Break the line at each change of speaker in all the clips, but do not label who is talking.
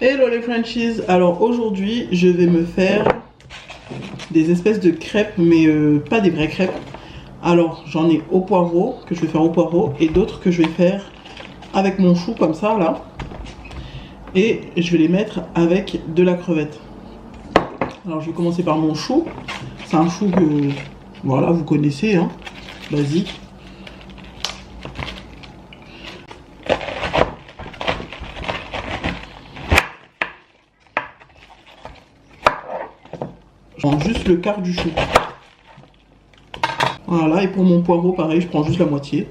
Hello les Frenchies, alors aujourd'hui je vais me faire des espèces de crêpes mais pas des vraies crêpes. Alors j'en ai au poireau, que je vais faire au poireau, et d'autres que je vais faire avec mon chou comme ça là. Et je vais les mettre avec de la crevette. Alors je vais commencer par mon chou. C'est un chou que voilà vous connaissez hein, basique. Je prends juste le quart du chou. Voilà, et pour mon poireau, pareil, je prends juste la moitié.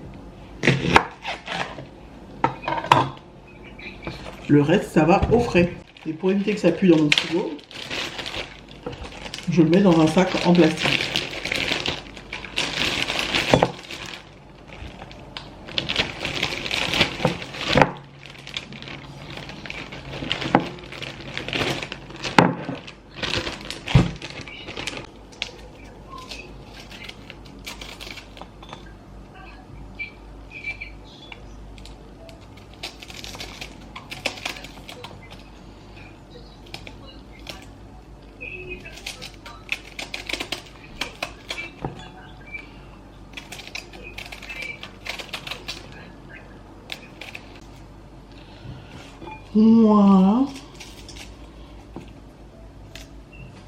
Le reste, ça va au frais. Et pour éviter que ça pue dans mon frigo, je le mets dans un sac en plastique. Voilà.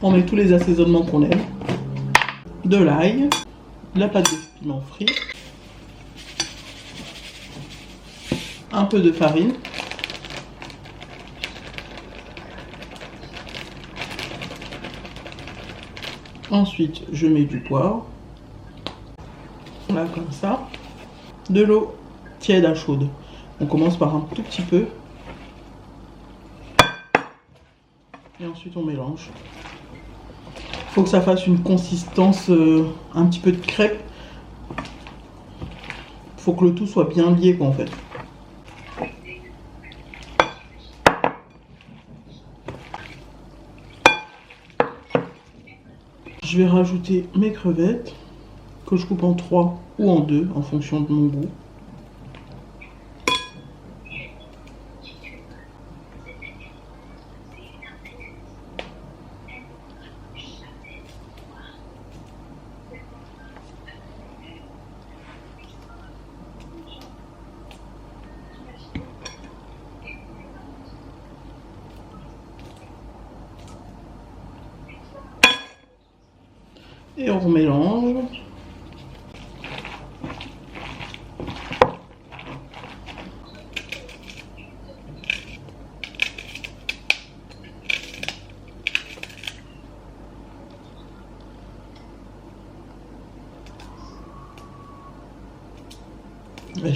On met tous les assaisonnements qu'on aime. De l'ail, de la pâte de piment frit, un peu de farine, ensuite je mets du poivre, là comme ça, de l'eau tiède à chaude. On commence par un tout petit peu et ensuite on mélange. Il faut que ça fasse une consistance un petit peu de crêpe. Il faut que le tout soit bien lié quoi en fait. Je vais rajouter mes crevettes que je coupe en 3 ou en 2 en fonction de mon goût. Et on remélange.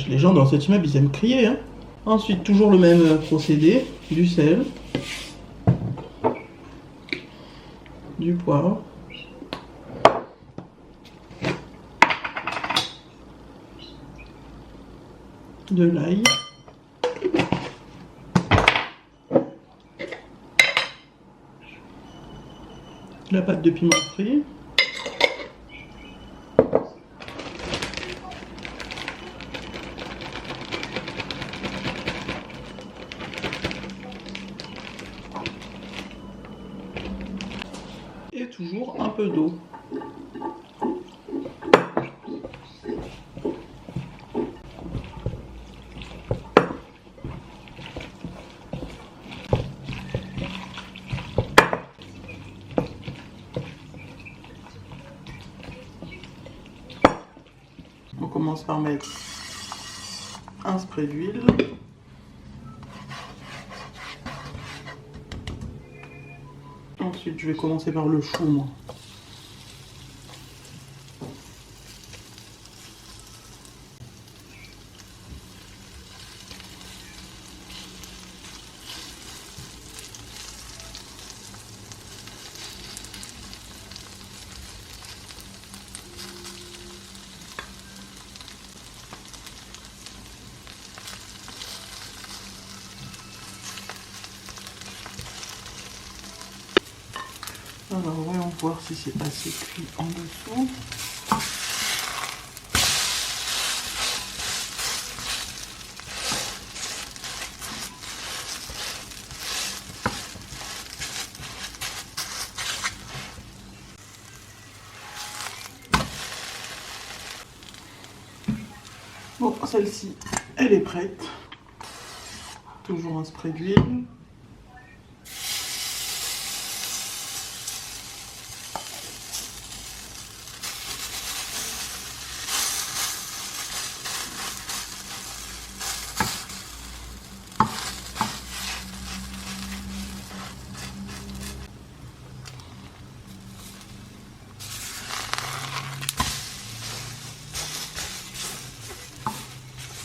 Les gens dans cet immeuble, ils aiment crier. Hein. Ensuite, toujours le même procédé. Du sel. Du poivre. De l'ail. La pâte de piment frit. Et toujours un peu d'eau. On commence par mettre un spray d'huile. Ensuite, je vais commencer par le chou, moi. Alors, voyons voir si c'est assez cuit en dessous. Bon, celle-ci, elle est prête. Toujours un spray d'huile.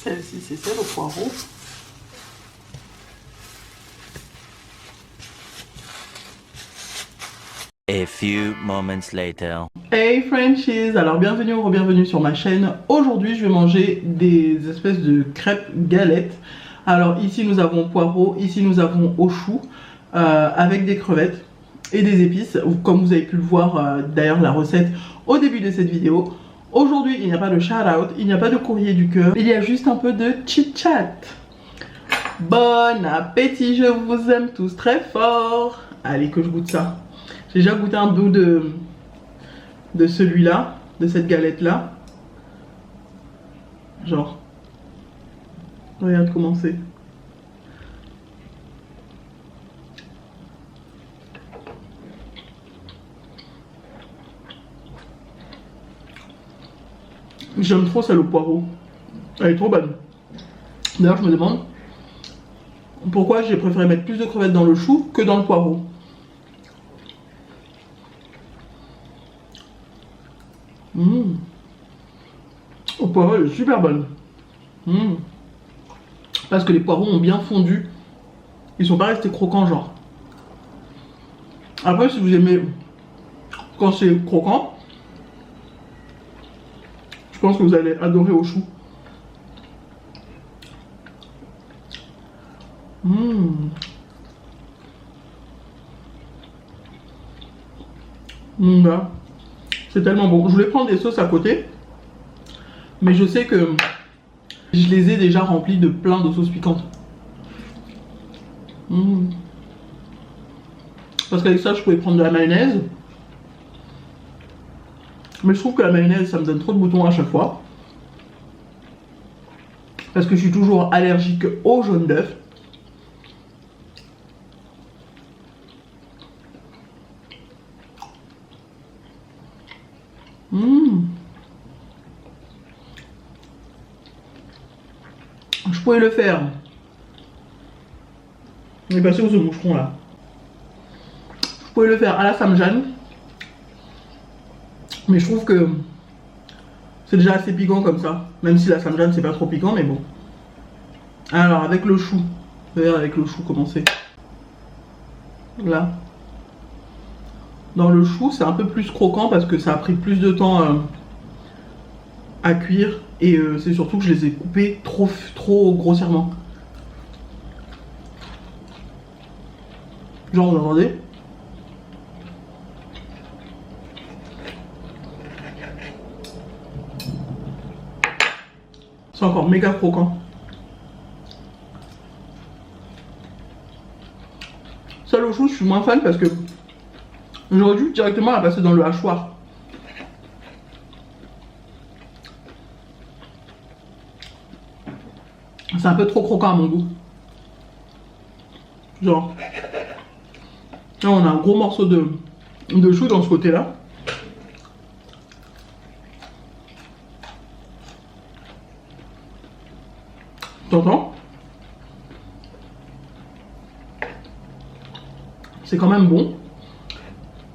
Celle-ci, c'est celle au poireau.
A few moments later.
Hey Frenchies, alors bienvenue ou re-bienvenue sur ma chaîne. Aujourd'hui je vais manger des espèces de crêpes galettes. Alors ici nous avons poireau, ici nous avons au chou avec des crevettes et des épices. Comme vous avez pu le voir d'ailleurs la recette au début de cette vidéo. Aujourd'hui il n'y a pas de shout out, il n'y a pas de courrier du cœur, il y a juste un peu de chit chat. Bon appétit, je vous aime tous très fort. Allez que je goûte ça. J'ai déjà goûté un bout de celui-là, de cette galette-là. Genre, regarde comment c'est. J'aime trop celle au poireau. Elle est trop bonne. D'ailleurs, je me demande pourquoi j'ai préféré mettre plus de crevettes dans le chou que dans le poireau. Au poireau, elle est super bonne. Parce que les poireaux ont bien fondu. Ils sont pas restés croquants genre. Après, si vous aimez quand c'est croquant, je pense que vous allez adorer au chou. Bah, c'est tellement bon. Je voulais prendre des sauces à côté, mais je sais que je les ai déjà remplies de plein de sauces piquantes. Parce qu'avec ça, je pouvais prendre de la mayonnaise. Mais je trouve que la mayonnaise, ça me donne trop de boutons à chaque fois. Parce que je suis toujours allergique au jaune d'œuf. Je pouvais le faire. On est passé où ce moucheron là? Je pouvais le faire à la samjane. Mais je trouve que c'est déjà assez piquant comme ça. Même si la samjane c'est pas trop piquant, mais bon. Alors avec le chou. Regarde avec le chou comment c'est. Là. Dans le chou c'est un peu plus croquant parce que ça a pris plus de temps à cuire. Et c'est surtout que je les ai coupés trop grossièrement. Genre vous entendez? C'est encore méga croquant. Seul au chou, je suis moins fan parce que j'aurais dû directement la passer dans le hachoir. C'est un peu trop croquant à mon goût. Genre, là on a un gros morceau de chou dans ce côté-là. T'entends? C'est quand même bon.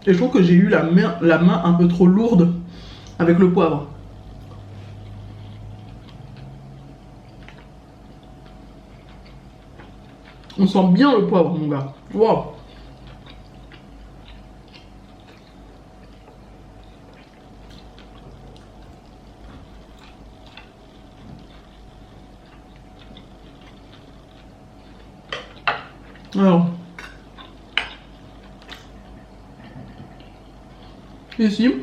Et je trouve que j'ai eu la main un peu trop lourde avec le poivre. On sent bien le poivre, mon gars. Wow. Alors, ici,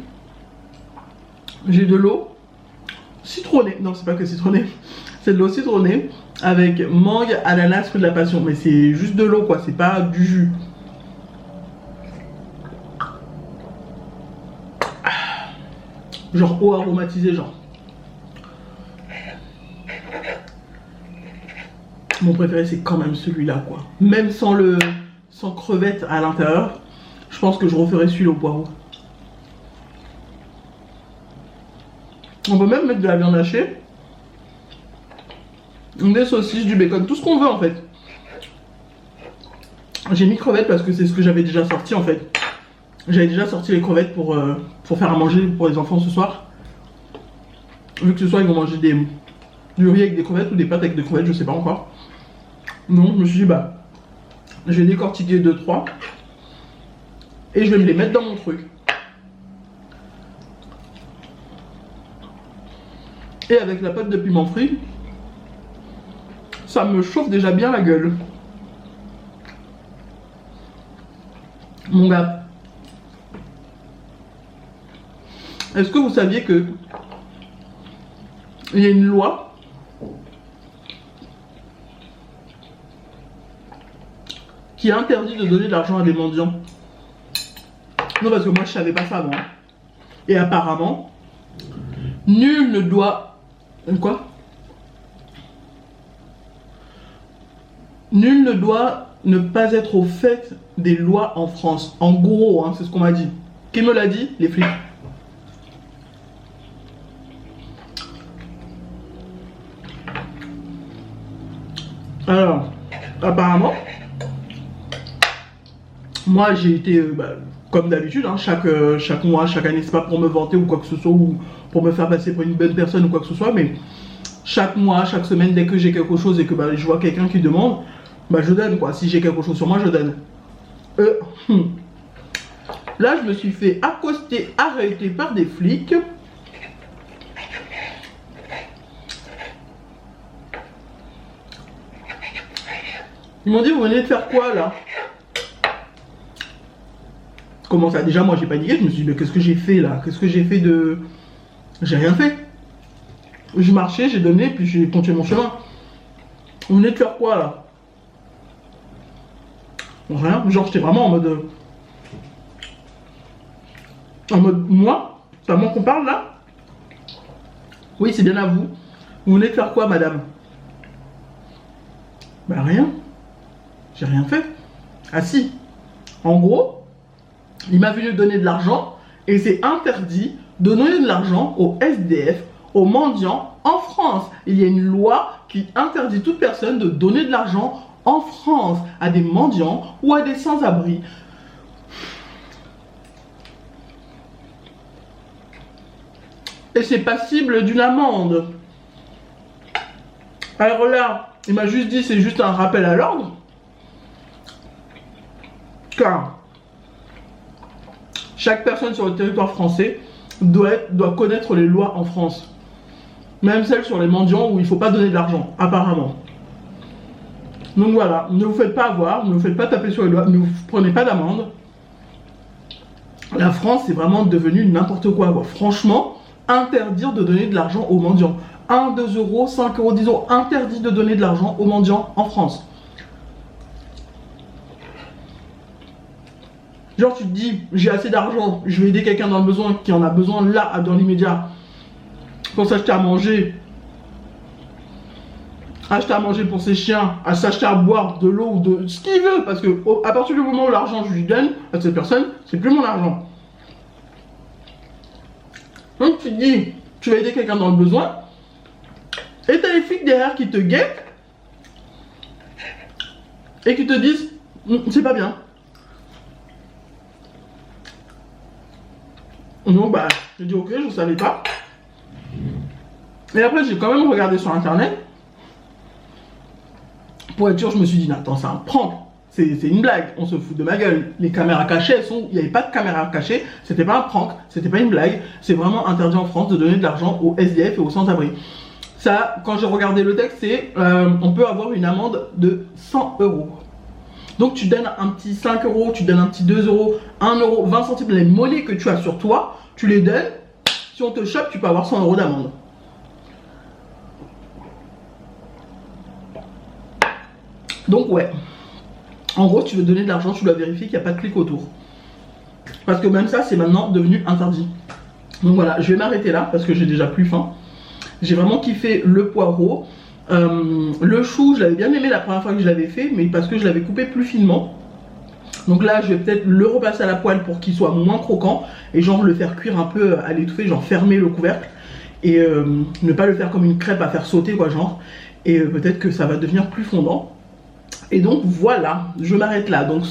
j'ai de l'eau citronnée. Non, c'est pas que citronnée. C'est de l'eau citronnée avec mangue, ananas, fruit de la passion. Mais c'est juste de l'eau, quoi. C'est pas du jus. Genre eau aromatisée, genre. Mon préféré, c'est quand même celui-là, quoi. Même sans crevettes à l'intérieur, je pense que je referai celui-là au poireau. On peut même mettre de la viande hachée, des saucisses, du bacon, tout ce qu'on veut en fait. J'ai mis crevettes parce que c'est ce que j'avais déjà sorti en fait. J'avais déjà sorti les crevettes pour faire à manger pour les enfants ce soir. Vu que ce soir ils vont manger du riz avec des crevettes ou des pâtes avec des crevettes, je sais pas encore. Donc je me suis dit bah je vais décortiquer 2-3 et je vais me les mettre dans mon truc. Et avec la pâte de piment frit, ça me chauffe déjà bien la gueule. Mon gars, est-ce que vous saviez que il y a une loi qui interdit de donner de l'argent à des mendiants? Non, parce que moi je savais pas ça avant. Et apparemment, nul ne doit... Quoi? Nul ne doit ne pas être au fait des lois en France. En gros, hein, c'est ce qu'on m'a dit. Qui me l'a dit? Les flics. Alors, apparemment, moi j'ai été, comme d'habitude, hein, chaque mois, chaque année, c'est pas pour me vanter ou quoi que ce soit, ou pour me faire passer pour une bonne personne ou quoi que ce soit, mais chaque mois, chaque semaine, dès que j'ai quelque chose et que je vois quelqu'un qui demande, je donne quoi. Si j'ai quelque chose sur moi, je donne. Là, je me suis fait accoster, arrêter par des flics. Ils m'ont dit, vous venez de faire quoi là? Comment ça? Déjà, moi j'ai paniqué, je me suis dit, mais qu'est-ce que j'ai fait là? Qu'est-ce que j'ai fait de... J'ai rien fait. Je marchais, j'ai donné, puis j'ai continué mon chemin. Vous venez de faire quoi là? Rien, genre j'étais vraiment en mode... moi? C'est à moi qu'on parle là? Oui, c'est bien à vous. Vous venez de faire quoi, madame? Rien. J'ai rien fait. Ah si. En gros, il m'a venu donner de l'argent et c'est interdit de donner de l'argent aux SDF, aux mendiants en France. Il y a une loi qui interdit toute personne de donner de l'argent en France à des mendiants ou à des sans-abri. Et c'est passible d'une amende. Alors là, il m'a juste dit c'est juste un rappel à l'ordre. Car chaque personne sur le territoire français doit connaître les lois en France. Même celles sur les mendiants où il ne faut pas donner de l'argent, apparemment. Donc voilà, ne vous faites pas avoir, ne vous faites pas taper sur les doigts, ne vous prenez pas d'amende. La France, c'est vraiment devenu n'importe quoi. Franchement, interdire de donner de l'argent aux mendiants. 1, 2 euros, 5 euros, 10 euros, interdit de donner de l'argent aux mendiants en France. Genre tu te dis, j'ai assez d'argent, je vais aider quelqu'un dans le besoin qui en a besoin là, dans l'immédiat, pour s'acheter à manger, acheter à manger pour ses chiens, à s'acheter à boire de l'eau ou de ce qu'il veut, parce que à partir du moment où l'argent je lui donne à cette personne, c'est plus mon argent. Donc tu te dis, tu vas aider quelqu'un dans le besoin, et t'as les flics derrière qui te guettent et qui te disent, c'est pas bien. Donc j'ai dit ok, je savais pas. Et après j'ai quand même regardé sur internet. Pour être sûr, je me suis dit, non, attends, c'est un prank. C'est une blague, on se fout de ma gueule. Les caméras cachées, il n'y avait pas de caméras cachées, c'était pas un prank, c'était pas une blague. C'est vraiment interdit en France de donner de l'argent aux SDF et aux sans-abri. Ça, quand j'ai regardé le texte, c'est on peut avoir une amende de 100 euros. Donc tu donnes un petit 5 euros, tu donnes un petit 2 euros, 1 euro, 20 centimes, les monnaies que tu as sur toi, tu les donnes. Si on te chope, tu peux avoir 100 euros d'amende. Donc ouais, en gros, si tu veux donner de l'argent, tu dois vérifier qu'il n'y a pas de clic autour. Parce que même ça, c'est maintenant devenu interdit. Donc voilà, je vais m'arrêter là parce que j'ai déjà plus faim. J'ai vraiment kiffé le poireau. Le chou, je l'avais bien aimé la première fois que je l'avais fait, mais parce que je l'avais coupé plus finement. Donc là, je vais peut-être le repasser à la poêle pour qu'il soit moins croquant et genre le faire cuire un peu à l'étouffée, genre fermer le couvercle et ne pas le faire comme une crêpe à faire sauter quoi genre. Et peut-être que ça va devenir plus fondant. Et donc voilà, je m'arrête là. Donc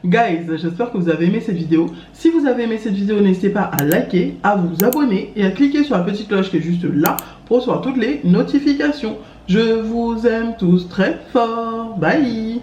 guys, j'espère que vous avez aimé cette vidéo. Si vous avez aimé cette vidéo, n'hésitez pas à liker, à vous abonner et à cliquer sur la petite cloche qui est juste là pour recevoir toutes les notifications. Je vous aime tous très fort. Bye.